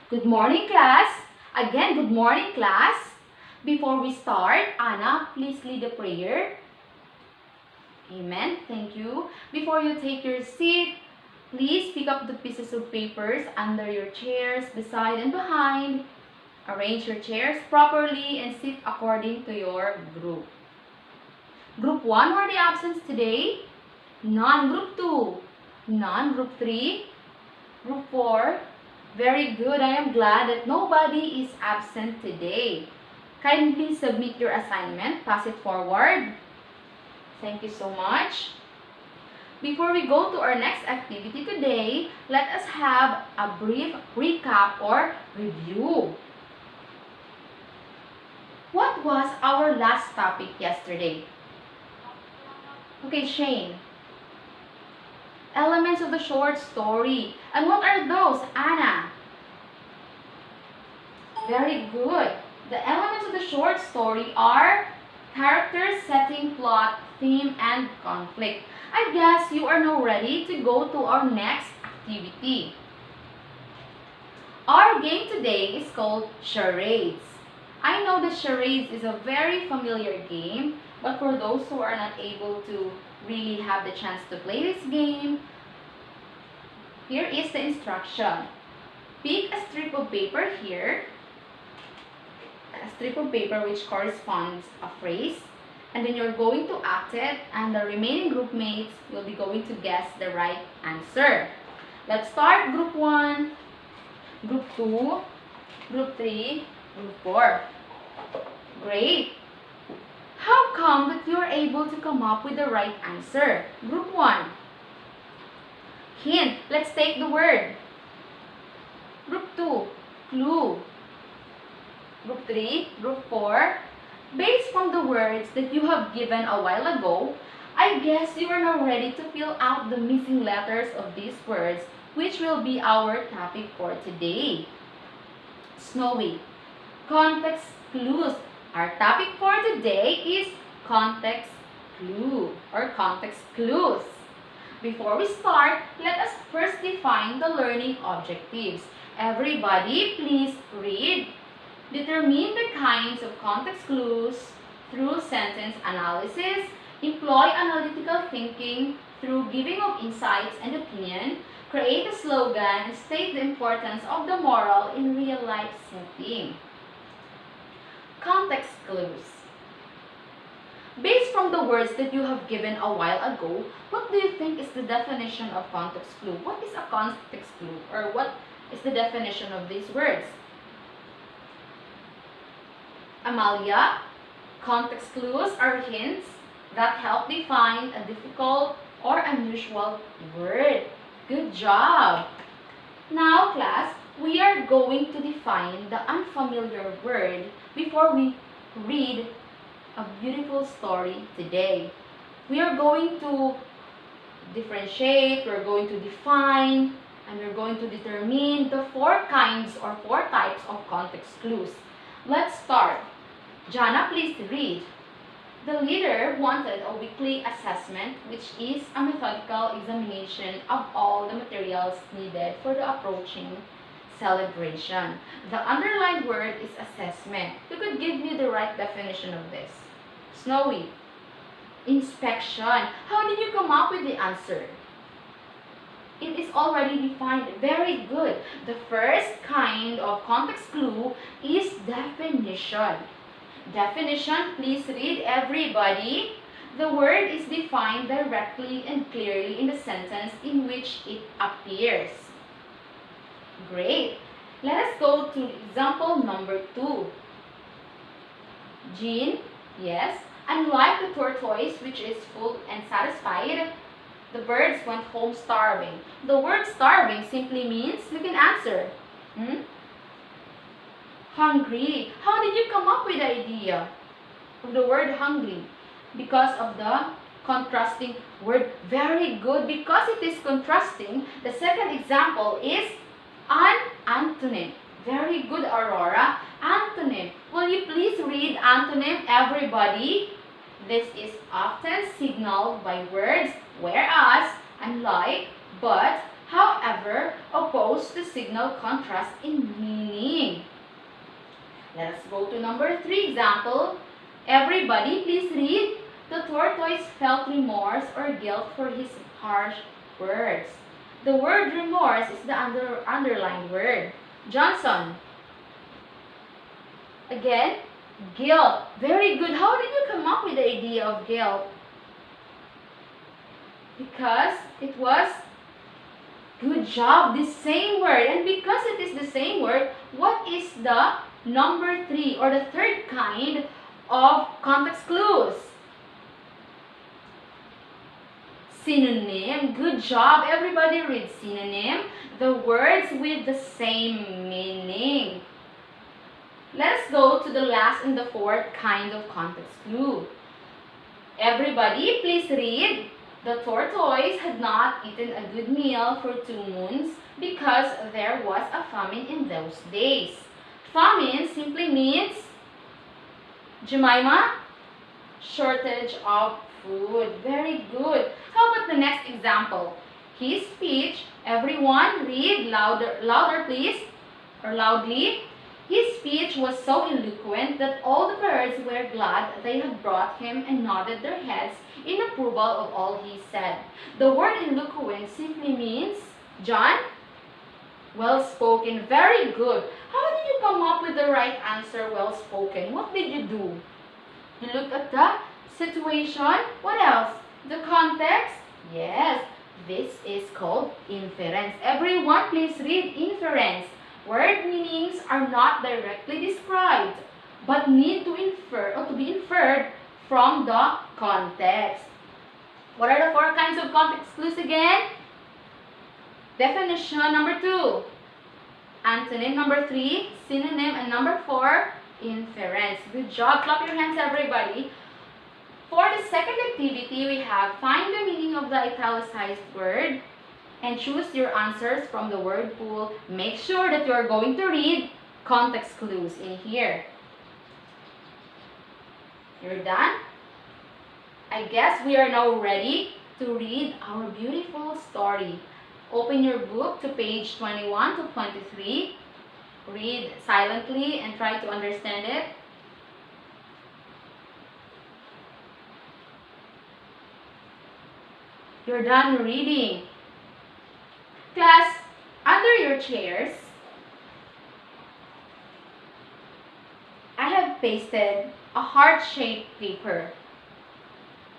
Good morning, class. Again, good morning, class. Before we start, Anna, please lead the prayer. Amen. Thank you. Before you take your seat, please pick up the pieces of papers under your chairs, beside and behind. Arrange your chairs properly and sit according to your group. Group 1 were the absents today. None. Group 2. None. Group 3. Group 4. Very good. I am glad that nobody is absent today. Kindly submit your assignment. Pass it forward. Thank you so much. Before we go to our next activity today, let us have a brief recap or review. What was our last topic yesterday? Okay, Shane. Elements of the short story. And what are those, Anna? Very good. The elements of the short story are character, setting, plot, theme, and conflict. I guess you are now ready to go to our next activity. Our game today is called charades. I know that charades is a very familiar game, but for those who are not able to really have the chance to play this game, here is the instruction. Pick a strip of paper here, a strip of paper which corresponds a phrase, and then you're going to act it, and the remaining group mates will be going to guess the right answer. Let's start group 1, group 2, group 3, group 4. Great! How come that you are able to come up with the right answer? Group 1. Hint. Let's take the word. Group 2. Clue. Group 3. Group 4. Based on the words that you have given a while ago, I guess you are now ready to fill out the missing letters of these words, which will be our topic for today. Snowy. Context clues. Our topic for today is context clue or context clues. Before we start, let us first define the learning objectives. Everybody, please read. Determine the kinds of context clues through sentence analysis. Employ analytical thinking through giving of insights and opinion. Create a slogan and state the importance of the moral in real-life setting. Context clues. Based from the words that you have given a while ago, what do you think is the definition of context clue? What is a context clue, or what is the definition of these words? Amalia, context clues are hints that help define a difficult or unusual word. Good job! Now, class, we are going to define the unfamiliar word before we read a beautiful story today. We are going to differentiate, we're going to define, and we're going to determine the 4 kinds or 4 types of context clues. Let's start. Jana, please read. The leader wanted a weekly assessment, which is a methodical examination of all the materials needed for the approaching celebration. The underlined word is assessment. You could give me the right definition of this. Snowy. Inspection. How did you come up with the answer? It is already defined. Very good. The first kind of context clue is definition. Definition, please read everybody. The word is defined directly and clearly in the sentence in which it appears. Great. Let us go to example number 2. Jean, yes. Unlike the tortoise, which is full and satisfied, the birds went home starving. The word starving simply means, you can answer. Hungry. How did you come up with the idea of the word hungry? Because of the contrasting word. Very good. Because it is contrasting, the second example is an antonym. Very good, Aurora. Antonym. Will you please read antonym, everybody? This is often signaled by words whereas, unlike, but, however, opposed to signal contrast in meaning. Let us go to number 3 example. Everybody, please read. The tortoise felt remorse or guilt for his harsh words. The word remorse is the underlined word. Johnson. Again, guilt. Very good. How did you come up with the idea of guilt? Because it was, good job, the same word. And because it is the same word, what is the number 3 or the third kind of context clues? Synonym. Good job. Everybody read synonym. The words with the same meaning. Let's go to the last and the fourth kind of context clue. Everybody, please read. The tortoise had not eaten a good meal for 2 moons because there was a famine in those days. Famine simply means, Jemima, shortage of food. Very good. How about the next example? His speech, everyone read louder please, or loudly. His speech was so eloquent that all the birds were glad they had brought him and nodded their heads in approval of all he said. The word eloquent simply means, John, well spoken. Very good. How did you come up with the right answer, well spoken? What did you do? You looked at the situation. What else? The context? Yes, this is called inference. Everyone, please read inference. Word meanings are not directly described, but need to infer or to be inferred from the context. What are the 4 kinds of context clues again? Definition number 2. Antonym number 3. Synonym. And number 4, inference. Good job. Clap your hands, everybody. For the second activity, we have find the meaning of the italicized word and choose your answers from the word pool. Make sure that you are going to read context clues in here. You're done? I guess we are now ready to read our beautiful story. Open your book to page 21 to 23. Read silently and try to understand it. You're done reading. Class, under your chairs, I have pasted a heart-shaped paper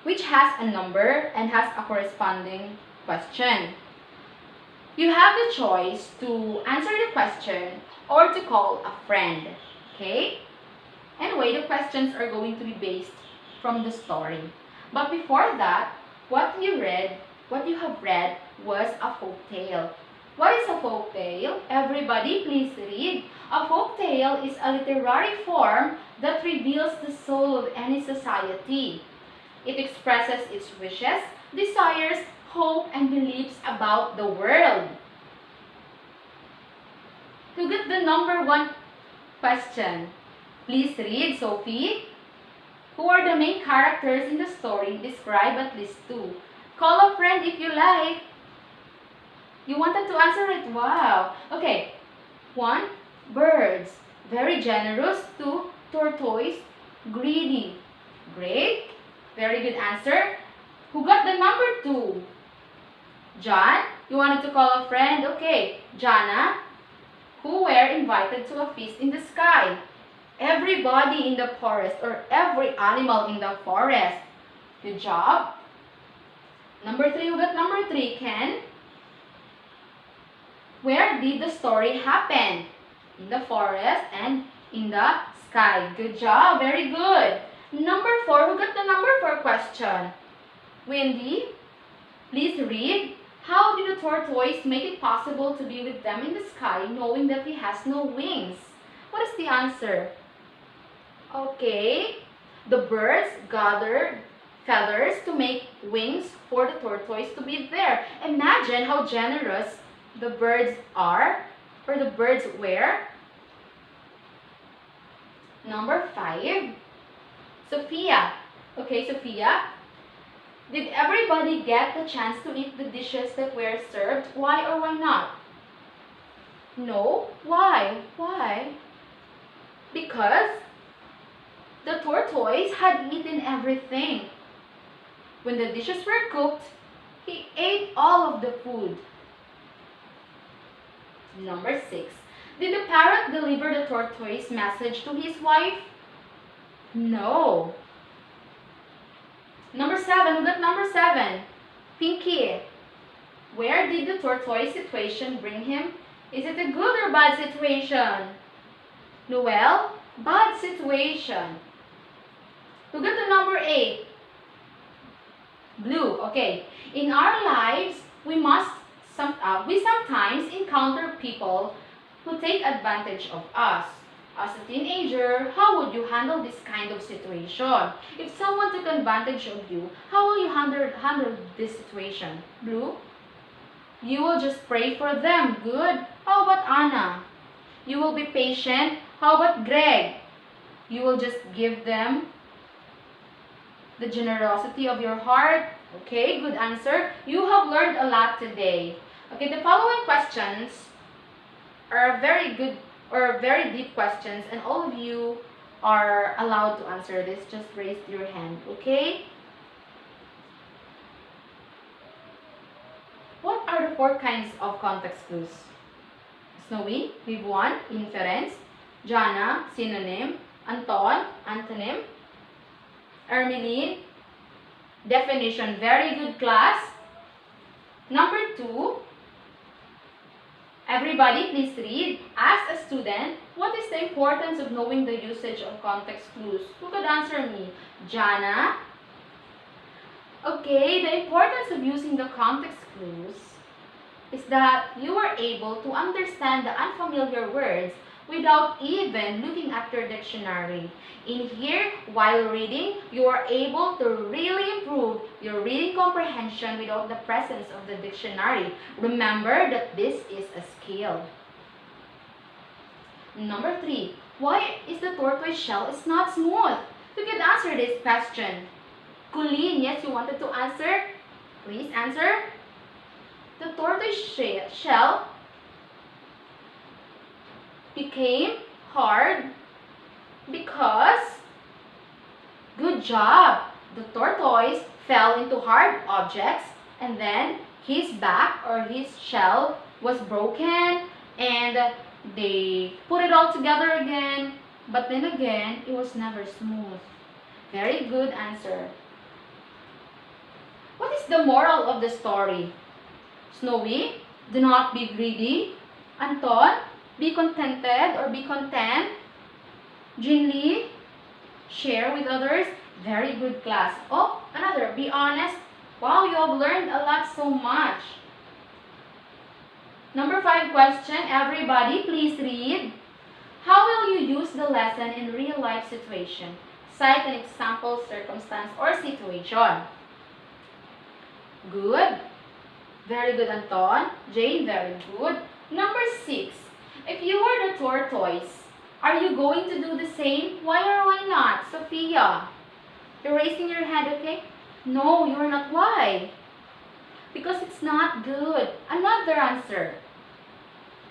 which has a number and has a corresponding question. You have the choice to answer the question or to call a friend. Okay? Anyway, the questions are going to be based from the story. But before that, what you have read was a folk tale. What is a folk tale? Everybody, please read. A folk tale is a literary form that reveals the soul of any society. It expresses its wishes, desires, hope, and beliefs about the world. To get the number 1 question, please read, Sophie. Who are the main characters in the story? Describe at least 2. Call a friend if you like. You wanted to answer it? Wow. Okay. 1, birds. Very generous. 2, tortoise. Greedy. Great. Very good answer. Who got the number 2? John. You wanted to call a friend? Okay. Jana. Who were invited to a feast in the sky? Everybody in the forest, or every animal in the forest. Good job. Number 3, who got number 3? Ken. Where did the story happen? In the forest and in the sky. Good job. Very good. Number 4, who got the number 4 question? Wendy. Please read. How did the tortoise make it possible to be with them in the sky knowing that he has no wings? What is the answer? Okay. The birds gathered feathers to make wings for the tortoise to be there. Imagine how generous the birds are, or the birds were. Number 5, Sophia. Okay, Sophia. Did everybody get the chance to eat the dishes that were served? Why or why not? No. Why? Why? Because the tortoise had eaten everything. When the dishes were cooked, he ate all of the food. Number 6. Did the parrot deliver the tortoise message to his wife? No. Number 7. Look at number 7. Pinky. Where did the tortoise situation bring him? Is it a good or bad situation? Noel, bad situation. Look at the number 8. Blue. Okay. In our lives, we sometimes encounter people who take advantage of us. As a teenager, how would you handle this kind of situation? If someone took advantage of you, how will you handle this situation? Blue? You will just pray for them. Good. How about Anna? You will be patient. How about Greg? You will just give them the generosity of your heart. Okay, good answer. You have learned a lot today. Okay, the following questions are very good or very deep questions, and all of you are allowed to answer this. Just raise your hand, okay? What are the 4 kinds of context clues? Snowy, we have 1, inference. Jana, synonym. Anton, antonym. Ermeline, definition. Very good, class. Number 2, everybody please read. As a student, what is the importance of knowing the usage of context clues? Who could answer me? Jana? Okay, the importance of using the context clues is that you are able to understand the unfamiliar words without even looking at your dictionary. In here, while reading, you are able to really improve your reading comprehension without the presence of the dictionary. Remember that this is a skill. Number 3, why is the tortoise shell is not smooth? You can answer this question. Colleen, yes, you wanted to answer? Please answer. The tortoise shell became hard because, good job, the tortoise fell into hard objects and then his back or his shell was broken and they put it all together again, but then again it was never smooth. Very good answer. What is the moral of the story? Snowy, do not be greedy. Anton, be contented or be content. Jinli, share with others. Very good, class. Oh, another, be honest. Wow, you have learned a lot, so much. Number 5 question, everybody please read. How will you use the lesson in real life situation? Cite an example, circumstance, or situation. Good. Very good, Anton. Jane, very good. Number 6. If you were the tortoise, are you going to do the same? Why or why not? Sophia, you're raising your hand, okay? No, you're not. Why? Because it's not good. Another answer.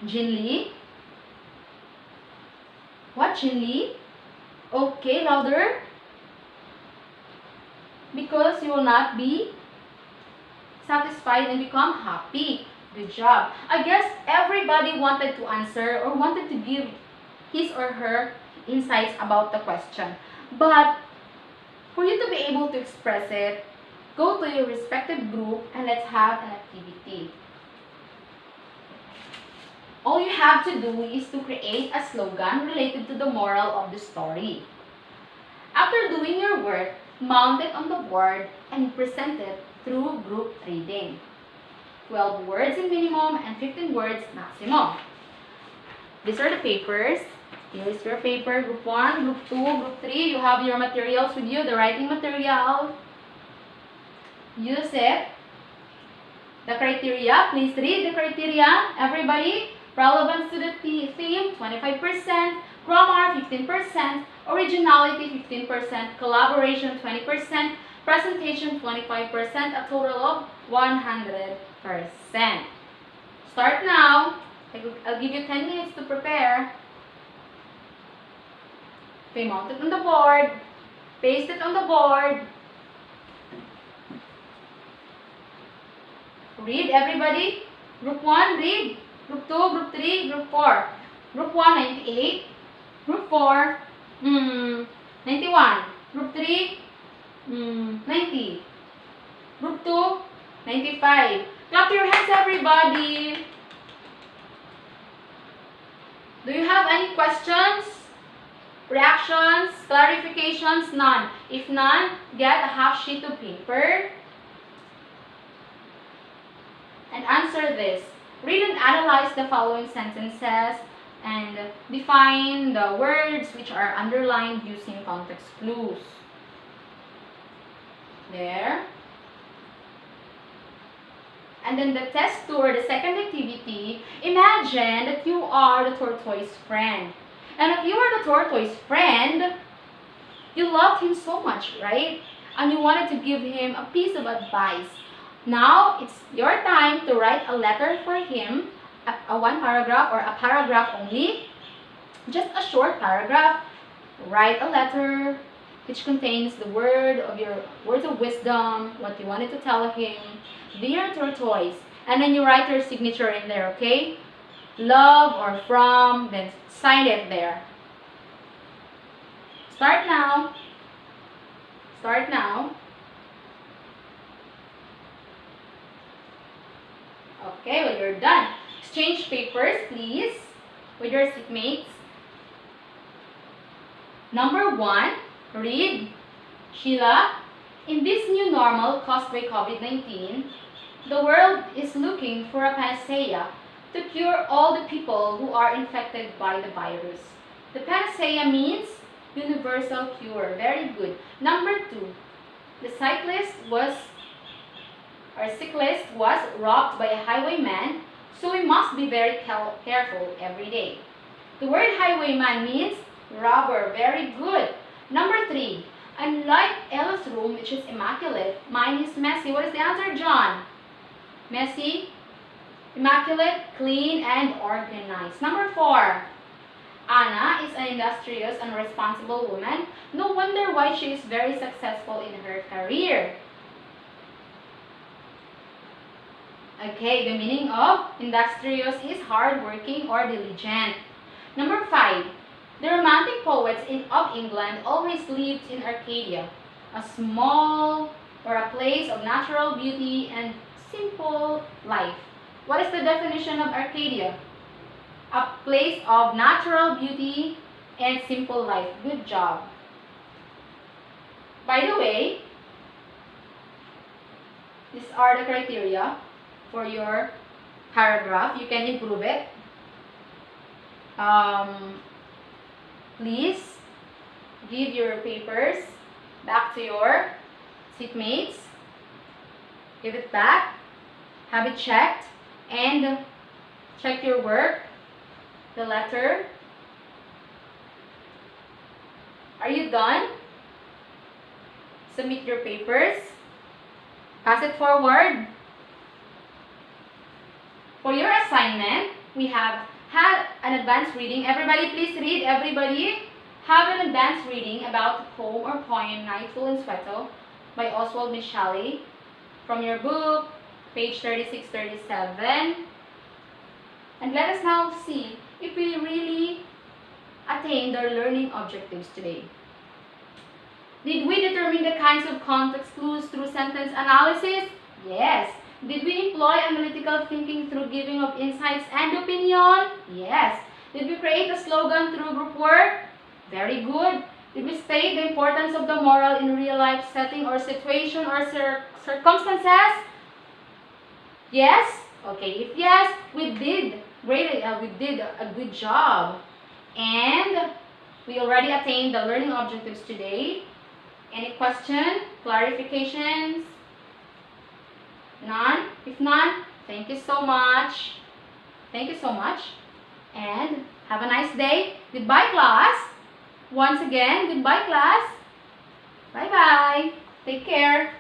Jinli? What, Jinli? Okay, louder. Because you will not be satisfied and become happy. Good job. I guess everybody wanted to answer or wanted to give his or her insights about the question. But for you to be able to express it, go to your respective group and let's have an activity. All you have to do is to create a slogan related to the moral of the story. After doing your work, mount it on the board and present it through group reading. 12 words in minimum and 15 words maximum. These are the papers. Here is your paper, group 1, group 2, group 3. You have your materials with you, the writing material. Use it. The criteria, please read the criteria. Everybody, relevance to the theme, 25%. Grammar, 15%. Originality, 15%. Collaboration, 20%. Presentation 25%, a total of 100%. Start now. I'll give you 10 minutes to prepare. Okay, mount it on the board. Paste it on the board. Read, everybody. Group 1, read. Group 2, Group 3, Group 4. Group 1, 98. Group 4, 91. Group 3, 90. Group 2, 95. Clap your hands, everybody. Do you have any questions, reactions, clarifications? None. If none, get a half sheet of paper and answer this. Read and analyze the following sentences and define the words which are underlined using context clues. There. And then the test 2 or the second activity, imagine that you are the tortoise friend. And if you are the tortoise friend, you loved him so much, right? And you wanted to give him a piece of advice. Now, it's your time to write a letter for him, a one paragraph or a paragraph only. Just a short paragraph. Write a letter which contains the words of wisdom, what you wanted to tell him. Dear tortoise. And then you write your signature in there, okay? Love or from, then sign it there. Start now. Start now. Okay, well, you're done. Exchange papers, please, with your seatmates. Number 1, read. Sheila, in this new normal caused by COVID-19, the world is looking for a panacea to cure all the people who are infected by the virus. The panacea means universal cure. Very good. Number 2, the cyclist was robbed by a highwayman, so we must be very careful every day. The word highwayman means robber. Very good. Number 3, unlike Ella's room, which is immaculate, mine is messy. What is the answer, John? Messy, immaculate, clean, and organized. Number 4, Anna is an industrious and responsible woman. No wonder why she is very successful in her career. Okay, the meaning of industrious is hardworking or diligent. Number 5, the romantic poets of England always lived in Arcadia, a small or a place of natural beauty and simple life. What is the definition of Arcadia? A place of natural beauty and simple life. Good job. By the way, these are the criteria for your paragraph. You can improve it. Please give your papers back to your seatmates. Give it back. Have it checked. And check your work. The letter. Are you done? Submit your papers. Pass it forward. For your assignment, we have had an advanced reading. Everybody, please read. Everybody, have an advanced reading about the poem or poem Nightfall in Sweato by Oswald Michali from your book, page 36-37. And let us now see if we really attained our learning objectives today. Did we determine the kinds of context clues through sentence analysis? Yes. Did we employ analytical thinking through giving of insights and opinion? Yes. Did we create a slogan through group work? Very good. Did we state the importance of the moral in real life setting or situation or circumstances? Yes? Okay, if yes, we did a good job. And we already attained the learning objectives today. Any question? Clarifications? None? If none, thank you so much. Thank you so much. And have a nice day. Goodbye, class. Once again, goodbye, class. Bye-bye. Take care.